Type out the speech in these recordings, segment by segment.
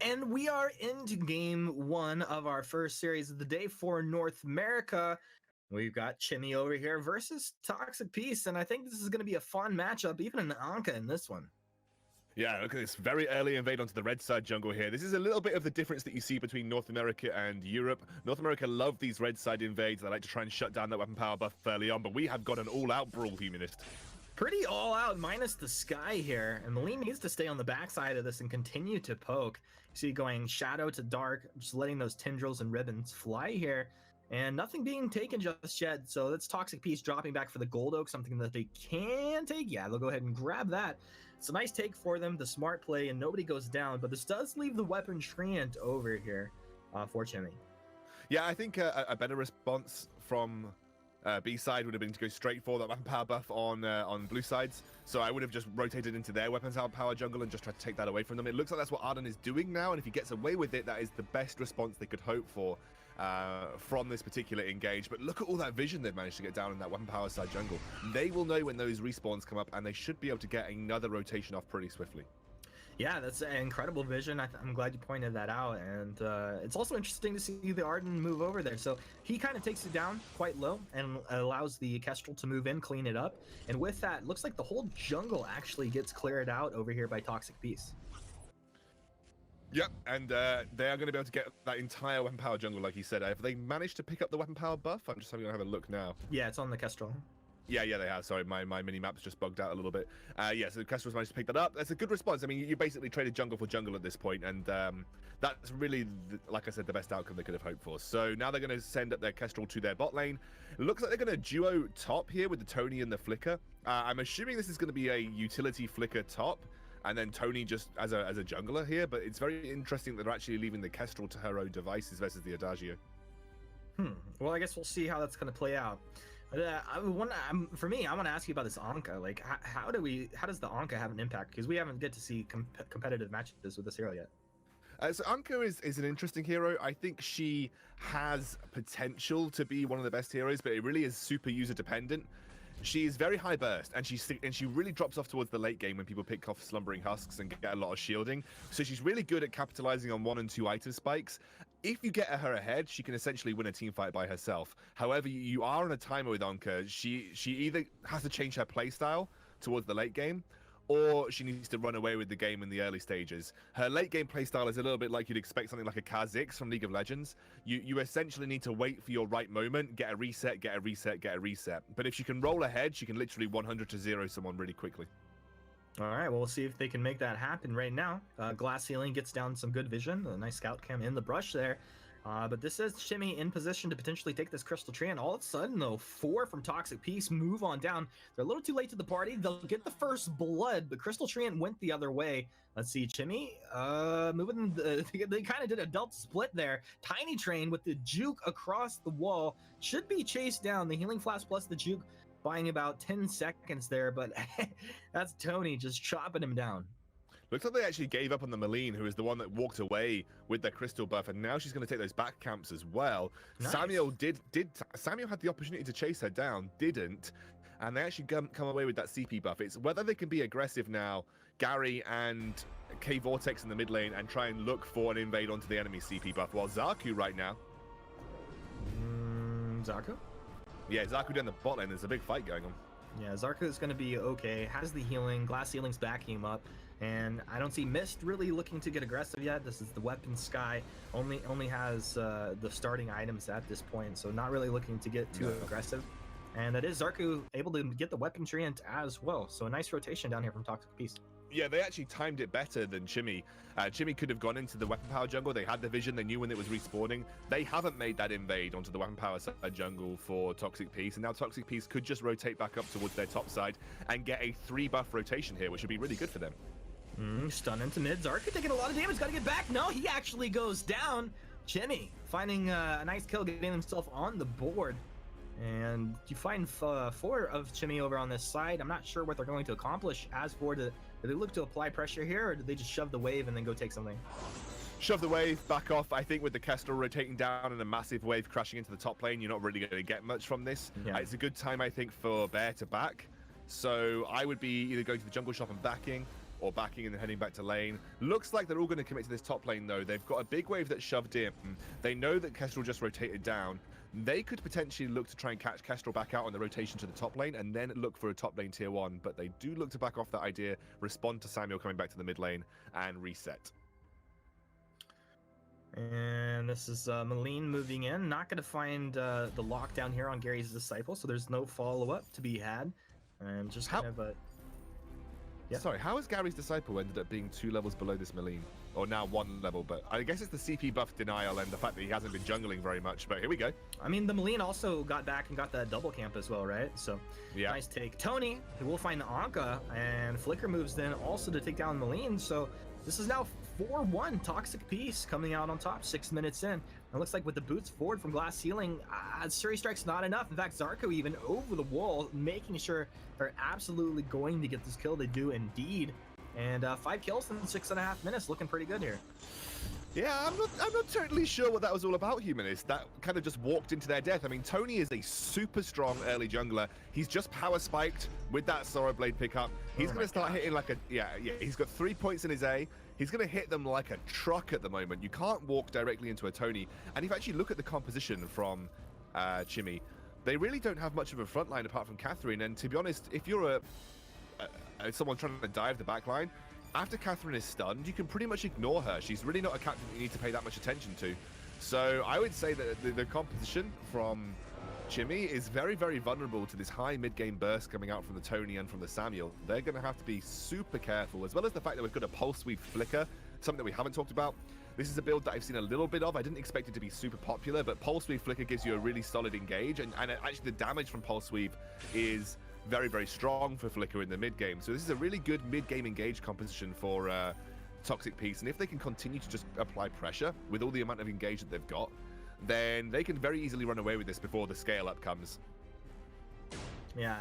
And we are into game one of our first series of the day for North America. We've got CHlMl over here versus Toxic Peace, and I think this is going to be a fun matchup, even an Anka in this one. Yeah, look at this very early invade onto the red side jungle here. This is a little bit of the difference that you see between North America and Europe. North America love these red side invades. They like to try and shut down that weapon power buff early on, but we have got an all-out brawl, Humanist. Pretty all out, minus the Sky here, and Maleen needs to stay on the backside of this and continue to poke. See, going shadow to dark, just letting those tendrils and ribbons fly here, and nothing being taken just yet. So that's Toxic Peace dropping back for the Gold Oak, something that they can take. Yeah, they'll go ahead and grab that. It's a nice take for them, the smart play, and nobody goes down, but this does leave the weapon treant over here for CHlMl. Yeah, I think a better response from B side would have been to go straight for that weapon power buff on blue sides. So I would have just rotated into their weapons power jungle and just tried to take that away from them. It looks like that's what Arden is doing now, and if he gets away with it, that is the best response they could hope for from this particular engage. But look at all that vision they've managed to get down in that weapon power side jungle. They will know when those respawns come up, and they should be able to get another rotation off pretty swiftly. Yeah, that's an incredible vision. I'm glad you pointed that out, and it's also interesting to see the Arden move over there. So he kind of takes it down quite low and allows the Kestrel to move in, clean it up, and with that, looks like the whole jungle actually gets cleared out over here by Toxic Peace. Yep, and they are going to be able to get that entire weapon power jungle, like you said. Have they managed to pick up the weapon power buff? I'm just having to have a look now. Yeah, it's on the Kestrel. Yeah, they have. Sorry, my mini-map's just bugged out a little bit. Yeah, so the Kestrel's managed to pick that up. That's a good response. I mean, you basically traded jungle for jungle at this point, and that's really, like I said, the best outcome they could have hoped for. So now they're going to send up their Kestrel to their bot lane. It looks like they're going to duo top here with the Tony and the Flicker. I'm assuming this is going to be a utility Flicker top, and then Tony just as a jungler here, but it's very interesting that they're actually leaving the Kestrel to her own devices versus the Adagio. Well, I guess we'll see how that's going to play out. For me, I want to ask you about this Anka. Like, how does the Anka have an impact? Because we haven't get to see competitive matches with this hero yet. So Anka is an interesting hero. I think she has potential to be one of the best heroes, but it really is super user dependent. She is very high burst, and she really drops off towards the late game when people pick off Slumbering Husks and get a lot of shielding. So she's really good at capitalizing on 1 and 2 item spikes. If you get her ahead, she can essentially win a team fight by herself. However, you are on a timer with Anka. She either has to change her playstyle towards the late game, or she needs to run away with the game in the early stages. Her late game playstyle is a little bit like you'd expect something like a Kha'Zix from League of Legends. You essentially need to wait for your right moment, get a reset, get a reset, get a reset. But if she can roll ahead, she can literally 100 to 0 someone really quickly. All right, well, we'll see if they can make that happen right now. Glass Ceiling gets down some good vision. A nice scout cam in the brush there. But this is CHlMl in position to potentially take this Crystal Tree, and all of a sudden, though, 4 from Toxic Peace move on down. They're a little too late to the party. They'll get the first blood, but Crystal Tree went the other way. Let's see, CHlMl moving. They kind of did a delta split there. Tiny Train with the juke across the wall should be chased down. The Healing Flask plus the juke buying about 10 seconds there, but that's Tony just chopping him down. Looks like they actually gave up on the Maleen, who is the one that walked away with their crystal buff, and now she's going to take those back camps as well. Nice. Samuel Samuel had the opportunity to chase her down, didn't, and they actually come away with that CP buff. It's whether they can be aggressive now, Gary and K Vortex in the mid lane, and try and look for an invade onto the enemy CP buff, while Zaku right now. Zaku? Yeah, Zaku down the bot lane. There's a big fight going on. Yeah, Zaku is going to be okay. Has the healing. Glass Ceiling's backing him up. And I don't see Mist really looking to get aggressive yet. This is the weapon Sky. Only has the starting items at this point, so not really looking to get too aggressive. And that is Zaku able to get the weapon treant as well. So a nice rotation down here from Toxic Peace. Yeah, they actually timed it better than CHlMl. CHlMl could have gone into the weapon power jungle. They had the vision. They knew when it was respawning. They haven't made that invade onto the weapon power side jungle for Toxic Peace. And now Toxic Peace could just rotate back up towards their top side and get a 3 buff rotation here, which would be really good for them. Stun into mid. Zaku taking a lot of damage. Got to get back. No, he actually goes down. CHlMl finding a nice kill, getting himself on the board. And you find 4 of CHlMl over on this side. I'm not sure what they're going to accomplish. As for do they look to apply pressure here, or do they just shove the wave and then go take something? Shove the wave, back off. I think with the Kestrel rotating down and a massive wave crashing into the top lane, you're not really going to get much from this. Yeah. It's a good time, I think, for Bear to back. So I would be either going to the jungle shop and backing, or backing and then heading back to lane. Looks like they're all going to commit to this top lane, though. They've got a big wave that shoved in. They know that Kestrel just rotated down. They could potentially look to try and catch Kestrel back out on the rotation to the top lane and then look for a top lane tier 1, but they do look to back off that idea, respond to Samuel coming back to the mid lane, and reset. And this is Malene moving in. Not going to find the lockdown here on Gary's Disciple, so there's no follow-up to be had. And just kind of a... Yeah. Sorry, how has Gary's Disciple ended up being 2 levels below this Malene? Or now 1 level, but I guess it's the CP buff denial and the fact that he hasn't been jungling very much, but here we go. I mean, the Malene also got back and got that double camp as well, right? So, yeah. Nice take. Tony, who will find the Anka, and Flicker moves in also to take down Malene, so this is now 4-1 Toxic Peace coming out on top 6 minutes in. It looks like with the boots forward from Glass Ceiling, Suri Strike's not enough. In fact, Zarko even over the wall, making sure they're absolutely going to get this kill. They do indeed. And 5 kills in 6.5 minutes, looking pretty good here. Yeah, I'm not totally sure what that was all about, Humanist. That kind of just walked into their death. I mean, Tony is a super strong early jungler. He's just power spiked with that Sorrow Blade pickup. He's going to start hitting like a... Yeah, he's got 3 points in his A. He's going to hit them like a truck at the moment. You can't walk directly into a Tony. And if you actually look at the composition from CHlMl, they really don't have much of a front line apart from Catherine. And to be honest, if you're someone trying to dive the back line, after Catherine is stunned, you can pretty much ignore her. She's really not a captain you need to pay that much attention to. So I would say that the composition from CHlMl is very, very vulnerable to this high mid-game burst coming out from the Tony and from the Samuel. They're going to have to be super careful, as well as the fact that we've got a Pulse Weave Flicker, something that we haven't talked about. This is a build that I've seen a little bit of. I didn't expect it to be super popular, but Pulse Weave Flicker gives you a really solid engage, and actually the damage from Pulse Weave is very, very strong for Flicker in the mid-game. So this is a really good mid-game engage composition for Toxic Peace, and if they can continue to just apply pressure with all the amount of engage that they've got, then they can very easily run away with this before the scale-up comes. Yeah,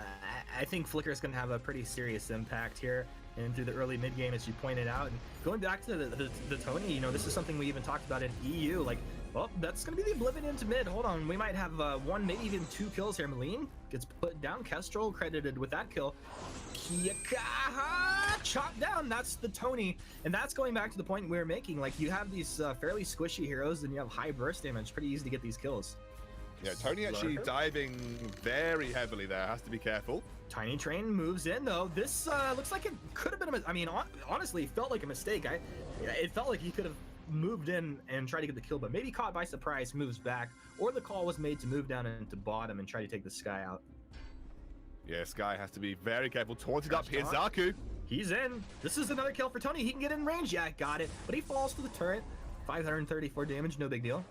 I think Flicker is going to have a pretty serious impact here and through the early mid-game, as you pointed out. And going back to the Tony, you know, this is something we even talked about in EU, like, well, that's going to be the Oblivion into mid. Hold on, we might have 1, maybe even 2 kills here. Malene gets put down. Kestrel credited with that kill. Kiaka chopped down. That's the Tony. And that's going back to the point we were making. Like, you have these fairly squishy heroes and you have high burst damage. Pretty easy to get these kills. Yeah, Tony actually diving very heavily there. Has to be careful. Tiny Train moves in, though. This looks like it could have been I mean, honestly, it felt like a mistake. It felt like he could have moved in and tried to get the kill, but maybe caught by surprise, moves back, or the call was made to move down into bottom and try to take the Sky out. Yeah, Sky has to be very careful. Taunted up here, Zaku. He's in. This is another kill for Tony. He can get in range. Yeah, got it. But he falls to the turret. 534 damage, no big deal.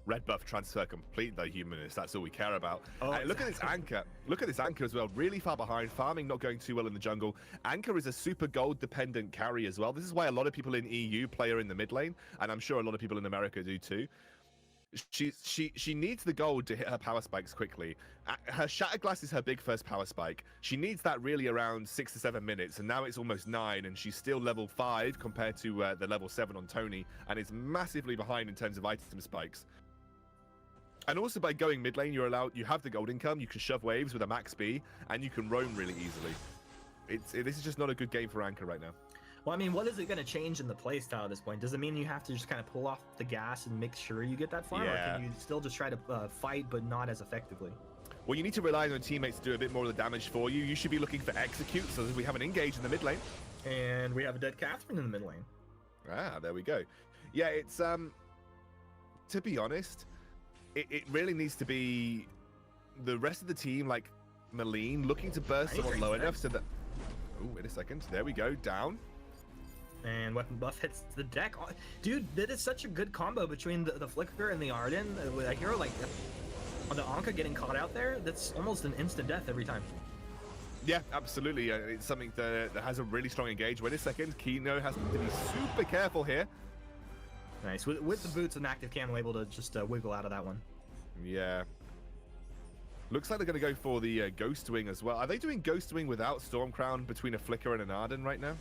Red buff transfer complete, though, Humanist. That's all we care about. Oh, look at this Anchor. Look at this Anchor as well. Really far behind. Farming not going too well in the jungle. Anchor is a super gold-dependent carry as well. This is why a lot of people in EU play her in the mid lane, and I'm sure a lot of people in America do too. She needs the gold to hit her power spikes quickly. Her Shatter Glass is her big first power spike. She needs that really around 6 to 7 minutes, and now it's almost 9, and she's still level 5 compared to the level 7 on Tony, and is massively behind in terms of item spikes. And also by going mid lane, you have the gold income, you can shove waves with a max B, and you can roam really easily. This is just not a good game for Anchor right now. Well, I mean, what is it going to change in the playstyle at this point? Does it mean you have to just kind of pull off the gas and make sure you get that farm, or can you still just try to fight but not as effectively? Well, you need to rely on your teammates to do a bit more of the damage for you. You should be looking for execute, so that we have an engage in the mid lane. And we have a dead Catherine in the mid lane. Ah, there we go. Yeah, it's, to be honest, it really needs to be the rest of the team, like Malene, looking to burst someone low enough so that... Oh, wait a second. There we go. Down. And weapon buff hits the deck. Dude, that is such a good combo between the Flicker and the Arden. With a hero like on the Anka getting caught out there, that's almost an instant death every time. Yeah, absolutely. It's something that has a really strong engage. Wait a second. Kino has to be super careful here. Nice. With the boots and active cam, able to just wiggle out of that one. Yeah. Looks like they're going to go for the Ghost Wing as well. Are they doing Ghost Wing without Storm Crown between a Flicker and an Arden right now?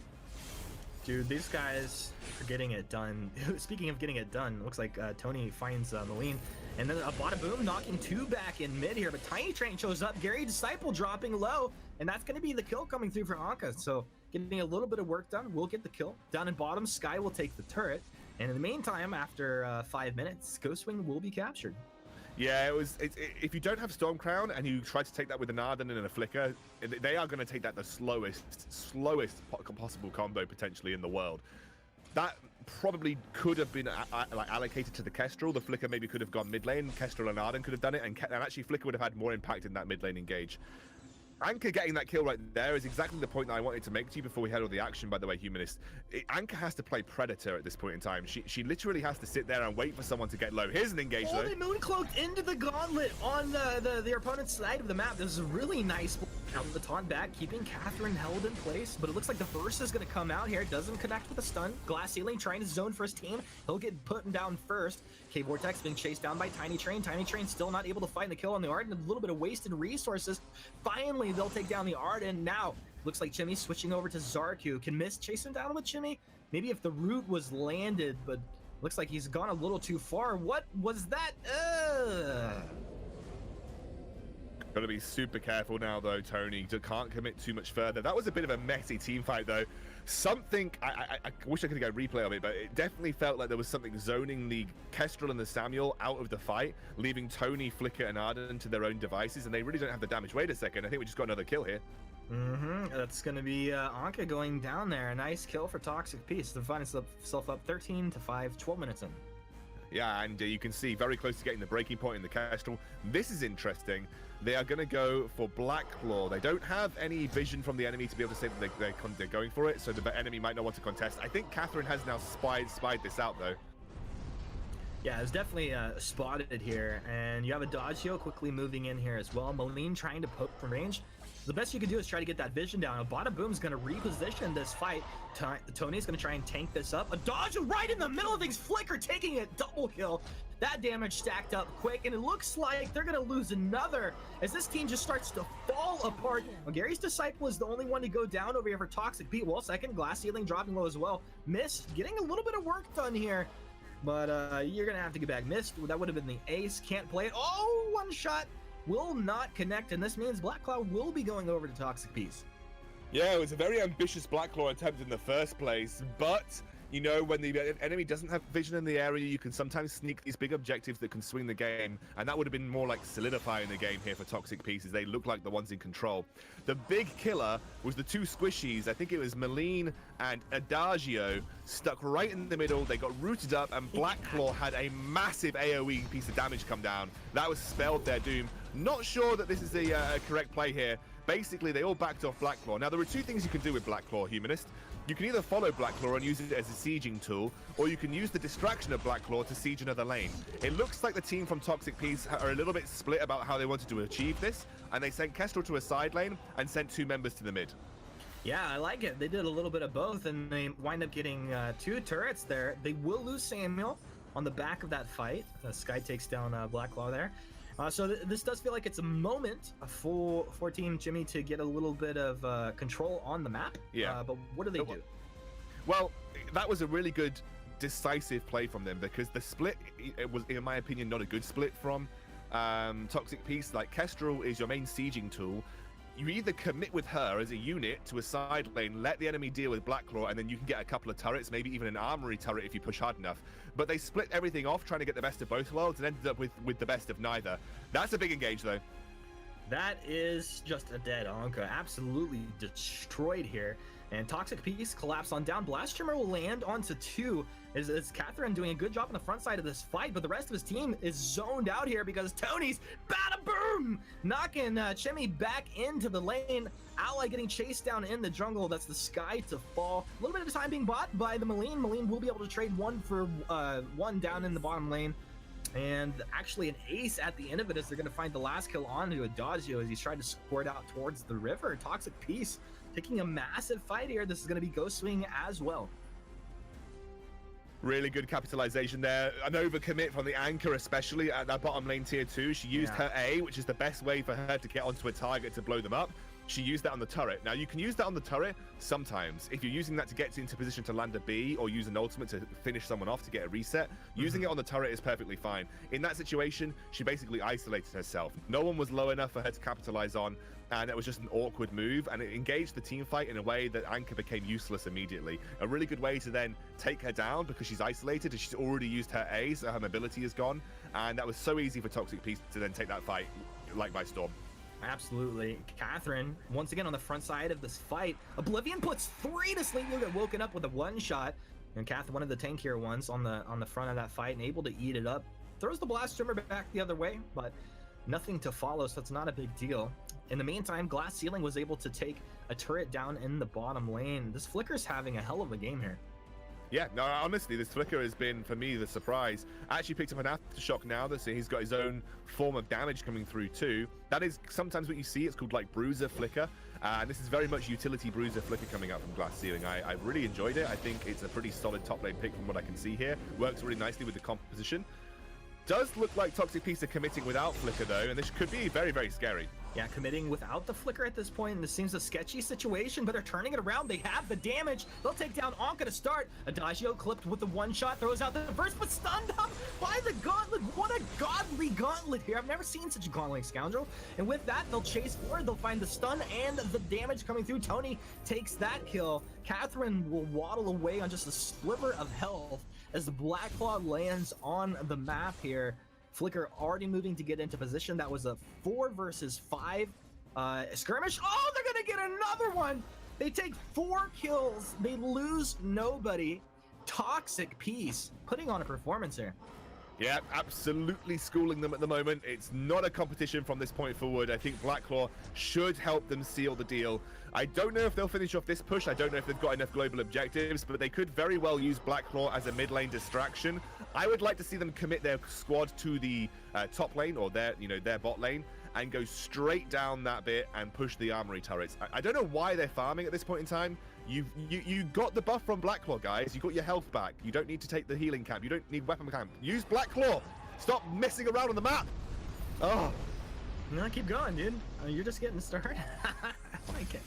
Dude, these guys are getting it done. Speaking of getting it done, looks like Tony finds Malene. And then a bada boom knocking 2 back in mid here. But Tiny Train shows up. Gary Disciple dropping low. And that's going to be the kill coming through for Anka. So getting a little bit of work done. We'll get the kill. Down in bottom, Sky will take the turret. And in the meantime, after 5 minutes, Ghostwing will be captured. Yeah, if you don't have Storm Crown and you try to take that with an Arden and a Flicker, they are going to take that the slowest possible combo potentially in the world. That probably could have been like allocated to the Kestrel. The Flicker maybe could have gone mid lane. Kestrel and Arden could have done it, and actually Flicker would have had more impact in that mid lane engage. Anchor getting that kill right there is exactly the point that I wanted to make to you before we had all the action, by the way, Humanist. Anchor has to play Predator at this point in time. She literally has to sit there and wait for someone to get low. Here's an engage, though. They mooncloaked into the gauntlet on the opponent's side of the map. This is a really nice out the taunt back, keeping Catherine held in place, but it looks like the burst is going to come out here. It doesn't connect with a stun. Glass Ceiling trying to zone for his team. He'll get put down first. K-Vortex being chased down by Tiny Train. Tiny Train still not able to find the kill on the Arden. A little bit of wasted resources. Finally, they'll take down the Arden. Now, looks like Chimmy switching over to Zarku. Can Miss chase him down with Chimmy? Maybe if the root was landed, but looks like he's gone a little too far. What was that? Gotta be super careful now, though, Tony. Can't commit too much further. That was a bit of a messy team fight, though. Something, I wish I could get a replay of it, but it definitely felt like there was something zoning the Kestrel and the Samuel out of the fight, leaving Tony, Flicker, and Arden to their own devices, and they really don't have the damage. Wait a second, I think we just got another kill here. That's going to be Anka going down there. A nice kill for Toxic Peace to find itself up 13-5, 12 minutes in. Yeah, and you can see very close to getting the breaking point in the Kestrel. This is interesting. They are going to go for Black Claw. They don't have any vision from the enemy to be able to say that they're going for it, so the enemy might not want to contest. I think Catherine has now spied this out, though. Yeah, it's definitely spotted here, and you have Adagio quickly moving in here as well. Moline trying to poke from range. The best you can do is try to get that vision down. Bada Boom's going to reposition this fight. Tony's going to try and tank this up. Adagio right in the middle of things. Flicker taking it. Double kill. That damage stacked up quick, and it looks like they're going to lose another as this team just starts to fall apart. Well, Gary's Disciple is the only one to go down over here for Toxic Pete. Well, second, Glass Ceiling dropping low as well. Mist getting a little bit of work done here, but you're going to have to get back. Mist, that would have been the ace. Can't play it. Oh, one shot. Will not connect, and this means Black Cloud will be going over to Toxic Peace. Yeah, it was a very ambitious Black Claw attempt in the first place, but you know, when the enemy doesn't have vision in the area, you can sometimes sneak these big objectives that can swing the game, and that would have been more like solidifying the game here for Toxic Pieces. They look like the ones in control. The big killer was the two squishies. I think it was Moline and Adagio stuck right in the middle. They got rooted up, and Black Claw had a massive AoE piece of damage come down. That was spelled their doom. Not sure that this is a correct play here. Basically, they all backed off Black Claw. Now, there are two things you can do with Black Claw, Humanist. You can either follow Black Claw and use it as a sieging tool, or you can use the distraction of Black Claw to siege another lane. It looks like the team from Toxic Peace are a little bit split about how they wanted to achieve this, and they sent Kestrel to a side lane and sent two members to the mid. Yeah, I like it. They did a little bit of both, and they wind up getting two turrets there. They will lose Samuel on the back of that fight. Sky takes down Black Claw there. So this does feel like it's a moment for Team Jimmy to get a little bit of control on the map. Yeah. But what do they do? Well, that was a really good decisive play from them, because the split, it was, in my opinion, not a good split from Toxic Peace. Like, Kestrel is your main sieging tool. You either commit with her as a unit to a side lane, let the enemy deal with Black Claw, and then you can get a couple of turrets, maybe even an armory turret if you push hard enough. But they split everything off, trying to get the best of both worlds, and ended up with the best of neither. That's a big engage, though. That is just a dead Anka. Absolutely destroyed here. And Toxic Peace collapse on down. Blast Shimmer will land onto two. Is Catherine doing a good job on the front side of this fight, but the rest of his team is zoned out here because Tony's bada boom knocking Chimmy back into the lane. Ally getting chased down in the jungle. That's the Sky to fall. A little bit of time being bought by the Moline. Moline will be able to trade one for one down in the bottom lane. And actually an ace at the end of it as they're going to find the last kill onto Adagio as he's trying to squirt out towards the river. Toxic Peace taking a massive fight here. This is going to be Ghostwing as well. Really good capitalization there. An overcommit from the Anchor, especially at that bottom lane tier 2. She used her A, which is the best way for her to get onto a target to blow them up. she used that on the turret. Now, you can use that on the turret sometimes. If you're using that to get into position to land a B or use an ultimate to finish someone off to get a reset, using it on the turret is perfectly fine. In that situation, she basically isolated herself. No one was low enough for her to capitalize on, and it was just an awkward move, and it engaged the team fight in a way that Anka became useless immediately. A really good way to then take her down because she's isolated and she's already used her A, so her mobility is gone, and that was so easy for Toxic Peace to then take that fight like by storm. Absolutely. Catherine, once again on the front side of this fight. Oblivion puts 3 to sleep. You'll get woken up with a one-shot. And Catherine, one of the tankier ones on the front of that fight, and able to eat it up. Throws the blast streamer back the other way, but nothing to follow, so it's not a big deal. In the meantime, Glass Ceiling was able to take a turret down in the bottom lane. This Flicker's having a hell of a game here. Yeah, no, honestly, this Flicker has been, for me, the surprise. I actually picked up an Aftershock now, so he's got his own form of damage coming through too. That is sometimes what you see, it's called like Bruiser Flicker. And this is very much utility Bruiser Flicker coming out from Glass Ceiling. I've really enjoyed it. I think it's a pretty solid top lane pick from what I can see here. Works really nicely with the composition. Does look like Toxic Peace are committing without Flicker though, and this could be very, very scary. Yeah, committing without the Flicker at this point, and this seems a sketchy situation, but they're turning it around. They have the damage. They'll take down Anka to start. Adagio clipped with the one-shot, throws out the burst, but stunned up by the gauntlet. What a godly gauntlet here. I've never seen such a gauntlet, Scoundrel. And with that, they'll chase forward. They'll find the stun and the damage coming through. Tony takes that kill. Catherine will waddle away on just a sliver of health as the Black Claw lands on the map here. Flicker already moving to get into position. That was a 4 versus 5 skirmish. Oh, they're gonna get another one. They take 4 kills. They lose nobody. Toxic Peace putting on a performance here. Yeah, absolutely schooling them at the moment. It's not a competition from this point forward. I think Blacklaw should help them seal the deal. I don't know if they'll finish off this push. I don't know if they've got enough global objectives, but they could very well use Blacklaw as a mid lane distraction. I would like to see them commit their squad to the top lane or their bot lane and go straight down that bit and push the armory turrets. I don't know why they're farming at this point in time. You got the buff from Blacklaw, guys. You got your health back. You don't need to take the healing camp. You don't need weapon camp. Use Blacklaw. Stop messing around on the map. Oh. No, keep going, dude. You're just getting started. I like it.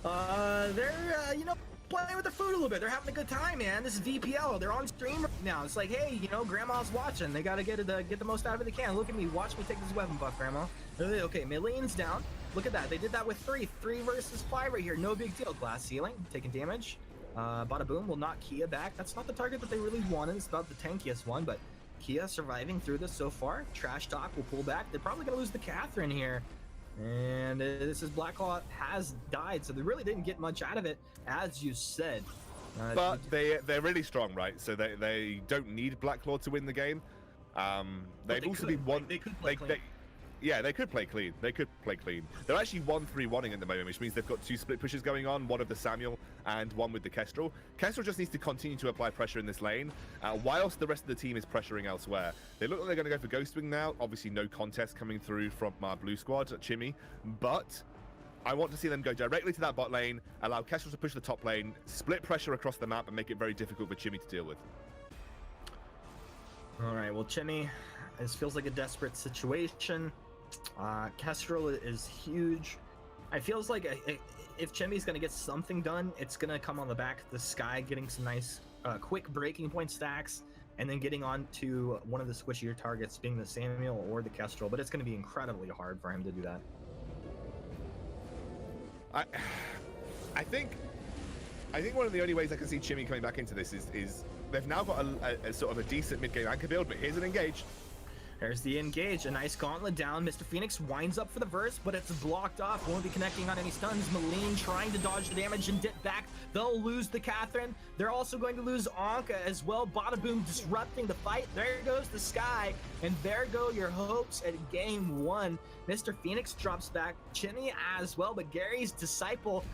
They're playing with the food a little bit. They're having a good time, man. This is VPL. They're on stream right now. It's like, hey, grandma's watching. They gotta get the most out of it they can. Look at me. Watch me take this weapon buff, grandma. Okay, mid lane's down. Look at that. They did that with 3 versus 5 right here. No big deal. Glass Ceiling taking damage. Bada boom will knock Kia back. That's not the target that they really wanted. It's about the tankiest one, but Kia surviving through this so far. Trash Talk will pull back. They're probably gonna lose the Catherine here. And this is Blacklaw has died, so they really didn't get much out of it, as you said. But they're really strong, right? So they don't need Blacklaw to win the game. They've also been one. They could play clean. Yeah, they could play clean. They could play clean. They're actually 1-3-1ing at the moment, which means they've got 2 split pushes going on, one of the Samuel and one with the Kestrel. Kestrel just needs to continue to apply pressure in this lane, whilst the rest of the team is pressuring elsewhere. They look like they're going to go for Ghostwing now. Obviously, no contest coming through from our blue squad, CHlMl, but I want to see them go directly to that bot lane, allow Kestrel to push the top lane, split pressure across the map, and make it very difficult for CHlMl to deal with. All right, well, CHlMl, this feels like a desperate situation. Kestrel is huge. It feels like if CHlML's going to get something done, it's going to come on the back of the Sky, getting some nice quick breaking point stacks, and then getting on to one of the squishier targets, being the Samuel or the Kestrel. But it's going to be incredibly hard for him to do that. I think one of the only ways I can see CHlML coming back into this is they've now got a sort of a decent mid-game anchor build, but here's an engage. There's the engage, a nice gauntlet down. Mr. Phoenix winds up for the verse, but it's blocked off. Won't be connecting on any stuns. Maline trying to dodge the damage and dip back. They'll lose the Catherine. They're also going to lose Anka as well. Bada boom disrupting the fight. There goes the Sky, and there go your hopes at game 1. Mr. Phoenix drops back. CHlML as well, but Gary's Disciple,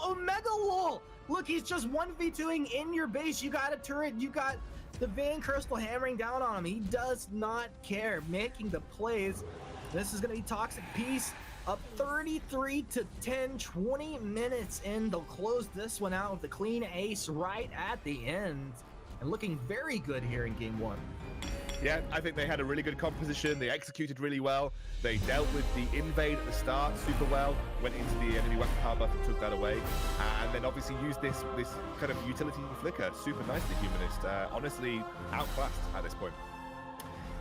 Omega Lol. Look, he's just 1v2ing in your base. You got a turret. You got the Vein Crystal hammering down on him. He does not care, making the plays. This is going to be Toxic Peace up 33-10, 20 minutes in. They'll close this one out with the clean ace right at the end. And looking very good here in game 1. Yeah, I think they had a really good composition. They executed really well. They dealt with the invade at the start super well. Went into the enemy weapon power buff and took that away. And then obviously used this kind of utility flicker super nicely, Humanist. Honestly, outclassed at this point.